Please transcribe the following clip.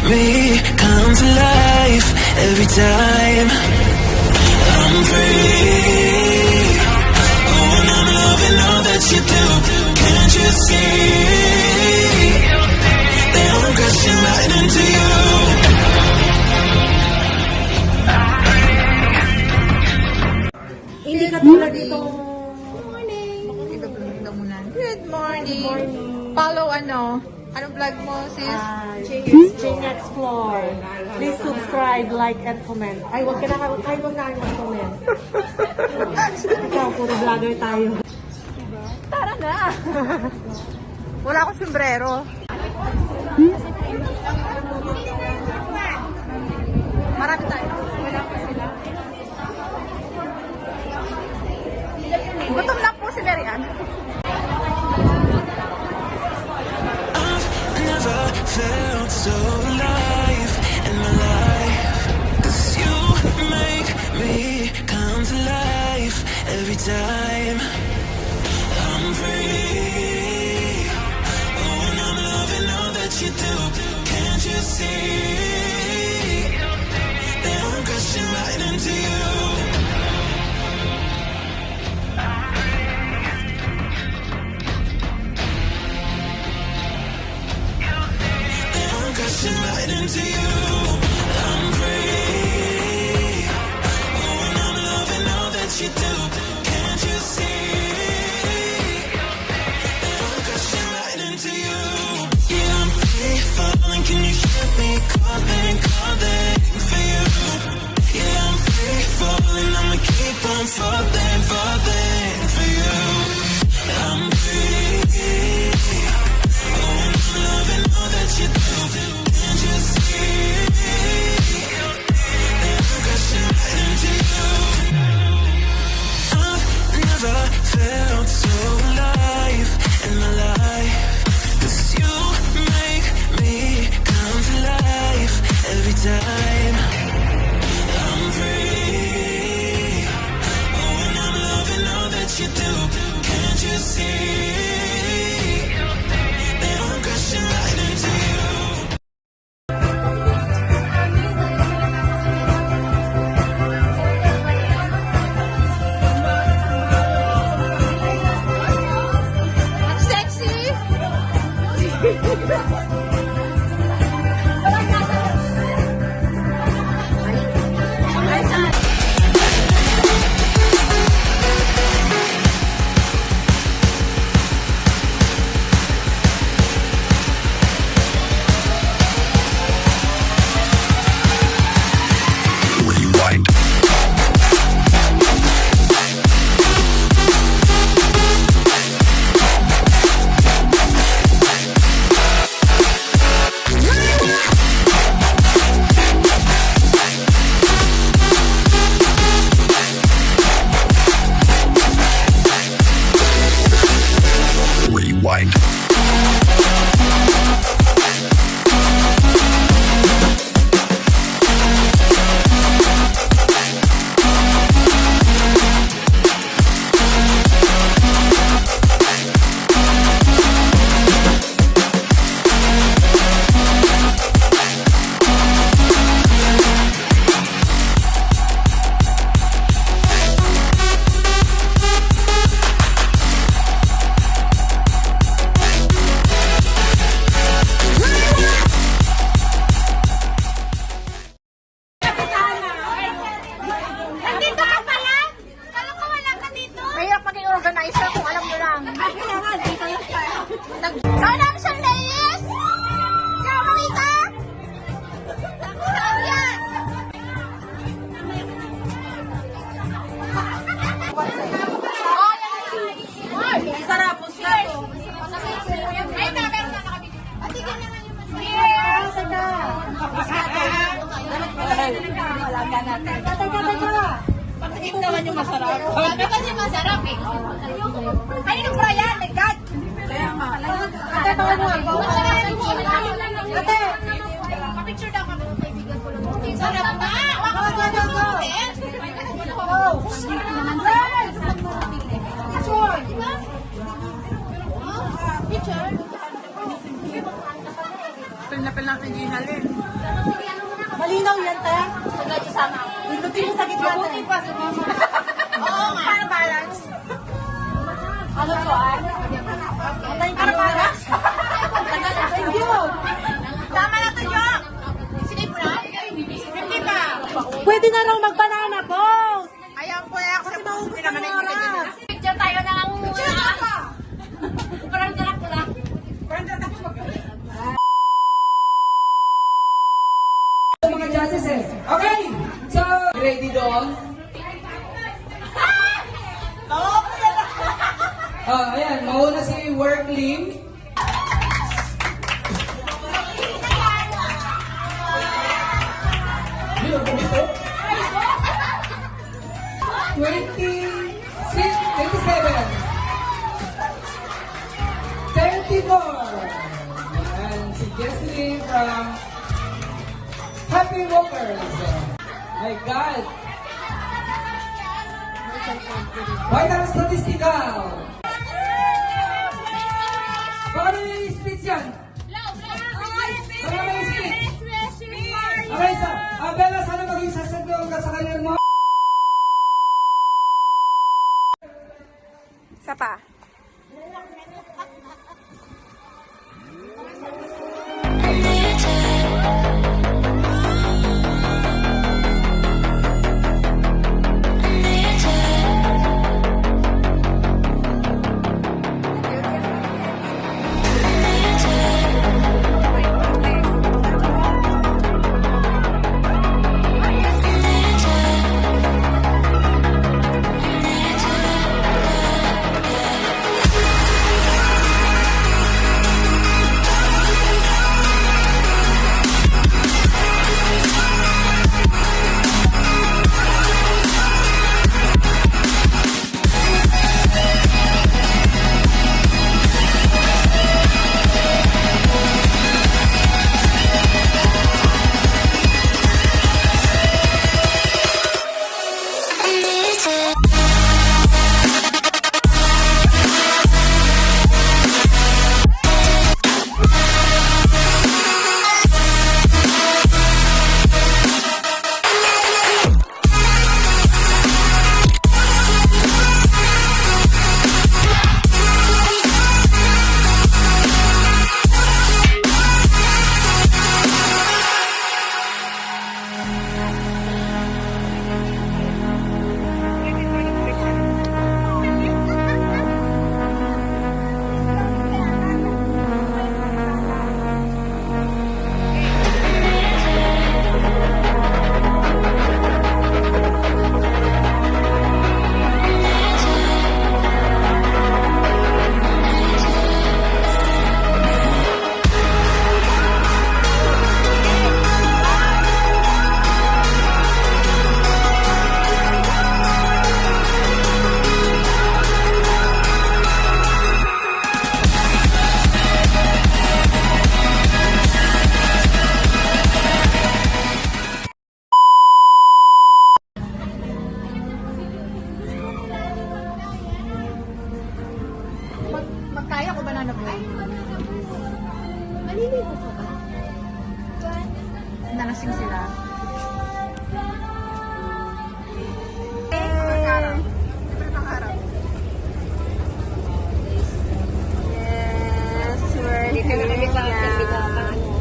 me come to life every time I'm free. Oh, and I'm loving all that you do. Can't you see that I'm crashing right into you? Hindi ka tulad dito. Good morning. Follow anong vlog mo, sis? Jane Explore. Please subscribe, like, and comment. Ay, wag ka mag-comment. Ikaw, puro vlogger tayo. Tara na. Wala akong sombrero. Marami tayo. Gutom na po si Marian. Never felt so alive in my life. 'Cause you make me come to life every time I'm free. Oh, and I'm loving all that you do. Can't you see that I'm crashing right into you? Crashing right into you. I'm free. Oh, and I'm loving all that you do. Can't you see that I'm crashing right into you? Yeah, I'm free falling. Can you hear me calling, calling for you? Yeah, I'm free falling. I'ma keep on falling, falling for you. I'm free. Oh, and I'm loving all that you do. Can't you see that I'm crashing right into you? I've never felt so alive in my life. 'Cause you make me come to life every time I'm free. Oh, and I'm loving all that you do. Can't you see that I'm crashing right into you? Sexy. Rewind. Rewind. Nandito ka pala? Kala ko wala ka dito? Mahirap maging organizer kung alam mo lang. Kailangan, dito lang tayo. Saan ang siyang layis? Saan mo isa? Saan yan? Sarap, pusta to. Ay, meron na nakabili. Ati, ganyan nga yung mas. Yes! Pakinggan naman yung masarap. Sabi kasi masarap eh. Ay, nung Brian, my God. Kaya nga. Ate, tawag mo ako. Ate! Kapicture daw kami ng kaibigan ko lang. Sarap na! Waka ka na ng hotel! Oh! Picture! Diba? Picture? Pil na pil natin yung halin. Malinaw yan, te. Sunod sa sama. Pindutin mo sa gitna, te. Mabuti pa, sumama. Oo nga. Para balance. Ano to, ah? Para balance. Thank you. Tama na to, Jo. Sinip mo na? Hindi pa. Pwede na raw mag-banana boat. Ayaw ko na ako sa Naubos na ng oras. Picture tayo ng... Parang darak ko lang. Mga justices. Okay, so ready doon? Ayan, mauna si Work Lim. Bilog ko dito. 27. 34. Ayan, si Jesseline from Happy Walkers. My God. White House Statistical. Paano yung speech yan? Paano yung speech? Okay, Bella, sana maging sasagot ka sa kanyang mga... Isa pa. Magkaya ko banana boy? Maliligo ka ba? Nalasing sila.